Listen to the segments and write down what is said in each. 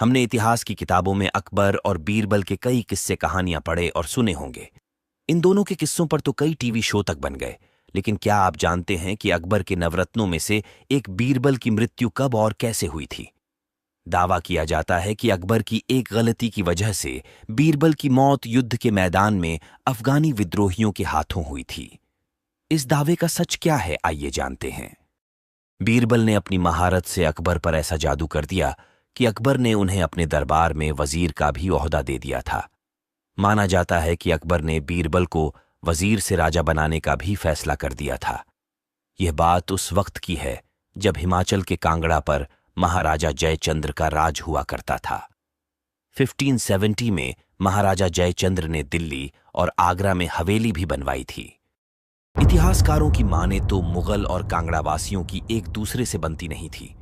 हमने इतिहास की किताबों में अकबर और बीरबल के कई किस्से कहानियां पढ़े और सुने होंगे। इन दोनों के किस्सों पर तो कई टीवी शो तक बन गए। लेकिन क्या आप जानते हैं कि अकबर के नवरत्नों में से एक बीरबल की मृत्यु कब और कैसे हुई थी? दावा किया जाता है कि अकबर की एक गलती की वजह से बीरबल की मौत युद्ध के मैदान में अफगानी विद्रोहियों के हाथों हुई थी। इस दावे का सच क्या है, आइए जानते हैं। बीरबल ने अपनी महारत से अकबर पर ऐसा जादू कर दिया कि अकबर ने उन्हें अपने दरबार में वजीर का भी ओहदा दे दिया था। माना जाता है कि अकबर ने बीरबल को वजीर से राजा बनाने का भी फैसला कर दिया था। यह बात उस वक्त की है जब हिमाचल के कांगड़ा पर महाराजा जयचंद्र का राज हुआ करता था। 1570 में महाराजा जयचंद्र ने दिल्ली और आगरा में हवेली भी बनवाई थी। इतिहासकारों की माने तो मुगल और कांगड़ावासियों की एक दूसरे से बनती नहीं थी।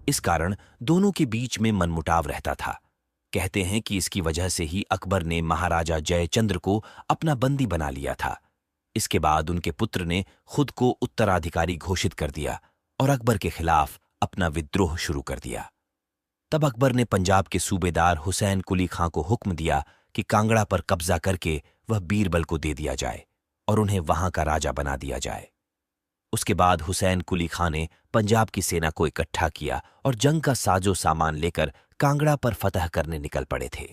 इस कारण दोनों के बीच में मनमुटाव रहता था। कहते हैं कि इसकी वजह से ही अकबर ने महाराजा जयचंद्र को अपना बंदी बना लिया था। इसके बाद उनके पुत्र ने खुद को उत्तराधिकारी घोषित कर दिया और अकबर के खिलाफ अपना विद्रोह शुरू कर दिया। तब अकबर ने पंजाब के सूबेदार हुसैन कुली खां को हुक्म दिया कि कांगड़ा पर कब्जा करके वह बीरबल को दे दिया जाए और उन्हें वहां का राजा बना दिया जाए। उसके बाद हुसैन कुली खां ने पंजाब की सेना को इकट्ठा किया और जंग का साजो सामान लेकर कांगड़ा पर फतह करने निकल पड़े थे।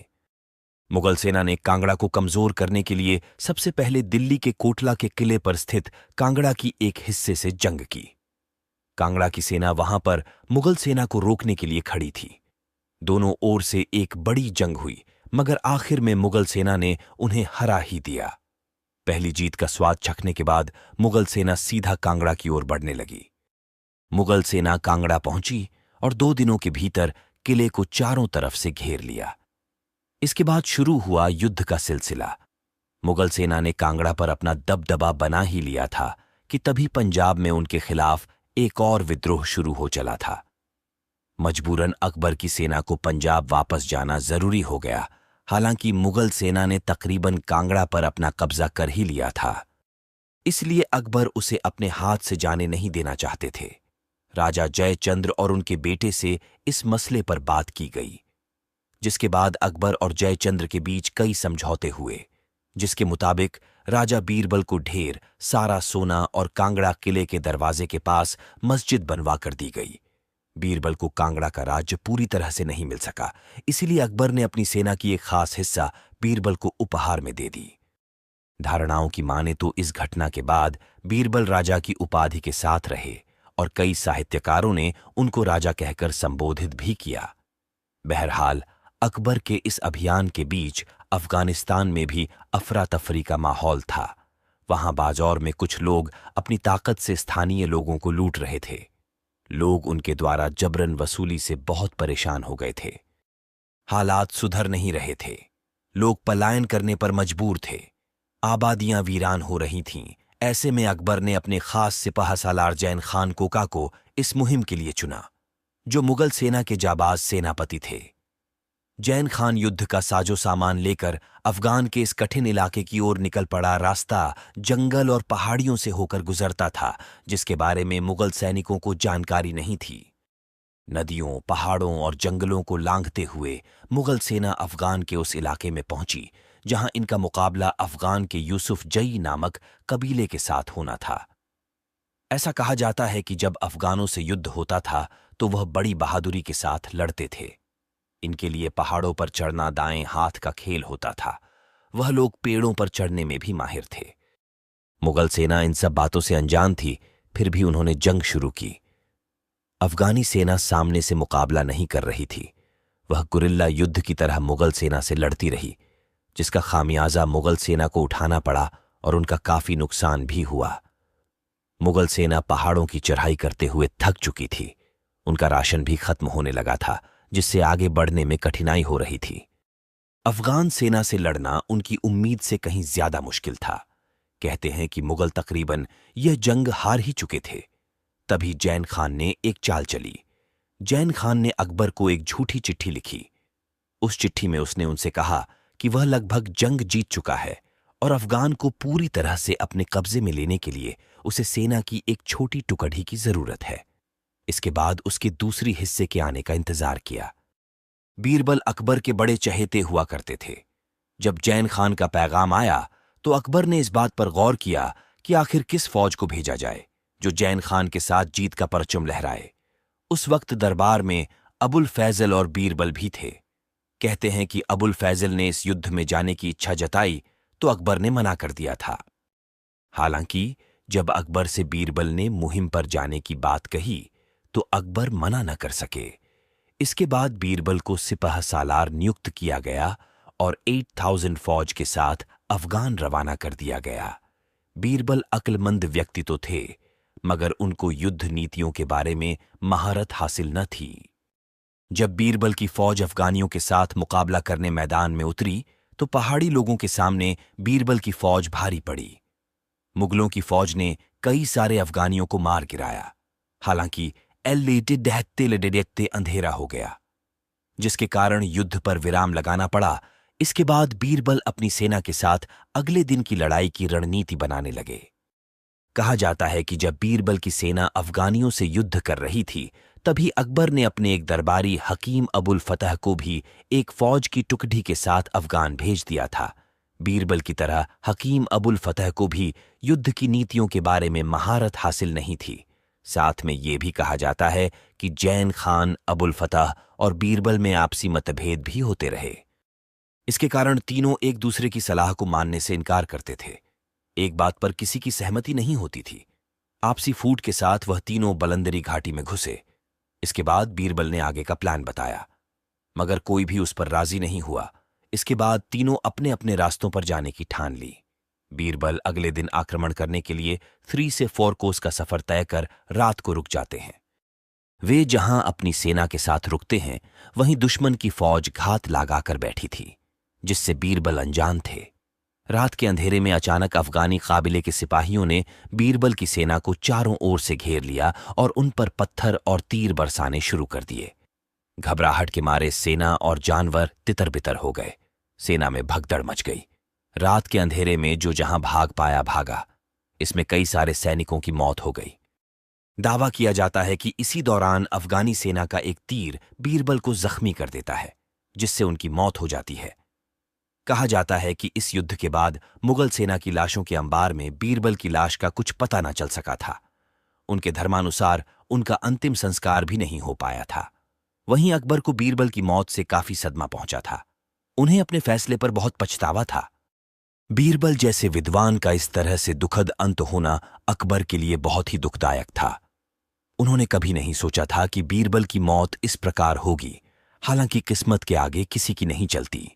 मुगल सेना ने कांगड़ा को कमजोर करने के लिए सबसे पहले दिल्ली के कोटला के किले पर स्थित कांगड़ा की एक हिस्से से जंग की। कांगड़ा की सेना वहां पर मुगल सेना को रोकने के लिए खड़ी थी। दोनों ओर से एक बड़ी जंग हुई, मगर आखिर में मुगल सेना ने उन्हें हरा ही दिया। पहली जीत का स्वाद चखने के बाद मुगल सेना सीधा कांगड़ा की ओर बढ़ने लगी। मुगल सेना कांगड़ा पहुंची और 2 दिनों के भीतर किले को चारों तरफ से घेर लिया। इसके बाद शुरू हुआ युद्ध का सिलसिला। मुगल सेना ने कांगड़ा पर अपना दबदबा बना ही लिया था कि तभी पंजाब में उनके खिलाफ एक और विद्रोह शुरू हो चला था। मजबूरन अकबर की सेना को पंजाब वापस जाना जरूरी हो गया। हालांकि मुगल सेना ने तकरीबन कांगड़ा पर अपना कब्जा कर ही लिया था, इसलिए अकबर उसे अपने हाथ से जाने नहीं देना चाहते थे। राजा जयचंद्र और उनके बेटे से इस मसले पर बात की गई, जिसके बाद अकबर और जयचंद्र के बीच कई समझौते हुए, जिसके मुताबिक राजा बीरबल को ढेर सारा सोना और कांगड़ा किले के दरवाजे के पास मस्जिद बनवा कर दी गई। बीरबल को कांगड़ा का राज्य पूरी तरह से नहीं मिल सका, इसीलिए अकबर ने अपनी सेना की एक खास हिस्सा बीरबल को उपहार में दे दी। धारणाओं की माने तो इस घटना के बाद बीरबल राजा की उपाधि के साथ रहे और कई साहित्यकारों ने उनको राजा कहकर संबोधित भी किया। बहरहाल अकबर के इस अभियान के बीच अफगानिस्तान में भी अफरा तफरी का माहौल था। वहां बाजार में कुछ लोग अपनी ताकत से स्थानीय लोगों को लूट रहे थे। लोग उनके द्वारा जबरन वसूली से बहुत परेशान हो गए थे। हालात सुधर नहीं रहे थे। लोग पलायन करने पर मजबूर थे। आबादियां वीरान हो रही थीं। ऐसे में अकबर ने अपने खास सिपाह सालार जैन खान कोका को इस मुहिम के लिए चुना, जो मुगल सेना के जाबाज सेनापति थे। जैन खान युद्ध का साजो सामान लेकर अफगान के इस कठिन इलाके की ओर निकल पड़ा। रास्ता जंगल और पहाड़ियों से होकर गुजरता था, जिसके बारे में मुगल सैनिकों को जानकारी नहीं थी। नदियों, पहाड़ों और जंगलों को लांघते हुए मुगल सेना अफगान के उस इलाके में पहुंची जहां इनका मुकाबला अफगान के यूसुफ जई नामक कबीले के साथ होना था। ऐसा कहा जाता है कि जब अफगानों से युद्ध होता था तो वह बड़ी बहादुरी के साथ लड़ते थे। इनके लिए पहाड़ों पर चढ़ना दाएं हाथ का खेल होता था। वह लोग पेड़ों पर चढ़ने में भी माहिर थे। मुगल सेना इन सब बातों से अनजान थी, फिर भी उन्होंने जंग शुरू की। अफगानी सेना सामने से मुकाबला नहीं कर रही थी। वह गुरिल्ला युद्ध की तरह मुगल सेना से लड़ती रही, जिसका खामियाजा मुगल सेना को उठाना पड़ा और उनका काफी नुकसान भी हुआ। मुगल सेना पहाड़ों की चढ़ाई करते हुए थक चुकी थी। उनका राशन भी खत्म होने लगा था, जिससे आगे बढ़ने में कठिनाई हो रही थी। अफगान सेना से लड़ना उनकी उम्मीद से कहीं ज्यादा मुश्किल था। कहते हैं कि मुगल तकरीबन यह जंग हार ही चुके थे। तभी जैन खान ने एक चाल चली। जैन खान ने अकबर को एक झूठी चिट्ठी लिखी। उस चिट्ठी में उसने उनसे कहा कि वह लगभग जंग जीत चुका है और अफगान को पूरी तरह से अपने कब्जे में लेने के लिए उसे सेना की एक छोटी टुकड़ी की जरूरत है। इसके बाद उसके दूसरी हिस्से के आने का इंतजार किया। बीरबल अकबर के बड़े चहेते हुआ करते थे। जब जैन खान का पैगाम आया तो अकबर ने इस बात पर गौर किया कि आखिर किस फौज को भेजा जाए जो जैन खान के साथ जीत का परचम लहराए। उस वक्त दरबार में अबुल फैजल और बीरबल भी थे। कहते हैं कि अबुल फैजल ने इस युद्ध में जाने की इच्छा जताई तो अकबर ने मना कर दिया था। हालांकि जब अकबर से बीरबल ने मुहिम पर जाने की बात कही तो अकबर मना न कर सके। इसके बाद बीरबल को सिपाह सालार नियुक्त किया गया और 8000 फौज के साथ अफगान रवाना कर दिया गया। बीरबल अक्लमंद व्यक्ति तो थे, मगर उनको युद्ध नीतियों के बारे में महारत हासिल न थी। जब बीरबल की फौज अफगानियों के साथ मुकाबला करने मैदान में उतरी तो पहाड़ी लोगों के सामने बीरबल की फौज भारी पड़ी। मुगलों की फौज ने कई सारे अफगानियों को मार गिराया। हालांकि देखते अंधेरा हो गया, जिसके कारण युद्ध पर विराम लगाना पड़ा। इसके बाद बीरबल अपनी सेना के साथ अगले दिन की लड़ाई की रणनीति बनाने लगे। कहा जाता है कि जब बीरबल की सेना अफगानियों से युद्ध कर रही थी तभी अकबर ने अपने एक दरबारी हकीम अबुल फतह को भी एक फौज की टुकड़ी के साथ अफगान भेज दिया था। बीरबल की तरह हकीम अबुल फतह को भी युद्ध की नीतियों के बारे में महारत हासिल नहीं थी। साथ में यह भी कहा जाता है कि जैन खान, अबुल फतह और बीरबल में आपसी मतभेद भी होते रहे। इसके कारण तीनों एक दूसरे की सलाह को मानने से इनकार करते थे। एक बात पर किसी की सहमति नहीं होती थी। आपसी फूट के साथ वह तीनों बलंदरी घाटी में घुसे। इसके बाद बीरबल ने आगे का प्लान बताया, मगर कोई भी उस पर राजी नहीं हुआ। इसके बाद तीनों अपने अपने रास्तों पर जाने की ठान ली। बीरबल अगले दिन आक्रमण करने के लिए 3 से 4 कोस का सफर तय कर रात को रुक जाते हैं। वे जहां अपनी सेना के साथ रुकते हैं वहीं दुश्मन की फौज घात लगाकर बैठी थी, जिससे बीरबल अनजान थे। रात के अंधेरे में अचानक अफगानी काबिले के सिपाहियों ने बीरबल की सेना को चारों ओर से घेर लिया और उन पर पत्थर और तीर बरसाने शुरू कर दिए। घबराहट के मारे सेना और जानवर तितर बितर हो गए। सेना में भगदड़ मच गई। रात के अंधेरे में जो जहां भाग पाया भागा। इसमें कई सारे सैनिकों की मौत हो गई। दावा किया जाता है कि इसी दौरान अफगानी सेना का एक तीर बीरबल को जख्मी कर देता है, जिससे उनकी मौत हो जाती है। कहा जाता है कि इस युद्ध के बाद मुगल सेना की लाशों के अंबार में बीरबल की लाश का कुछ पता न चल सका था। उनके धर्मानुसार उनका अंतिम संस्कार भी नहीं हो पाया था। वहीं अकबर को बीरबल की मौत से काफी सदमा पहुंचा था। उन्हें अपने फैसले पर बहुत पछतावा था। बीरबल जैसे विद्वान का इस तरह से दुखद अंत होना अकबर के लिए बहुत ही दुखदायक था। उन्होंने कभी नहीं सोचा था कि बीरबल की मौत इस प्रकार होगी। हालांकि किस्मत के आगे किसी की नहीं चलती।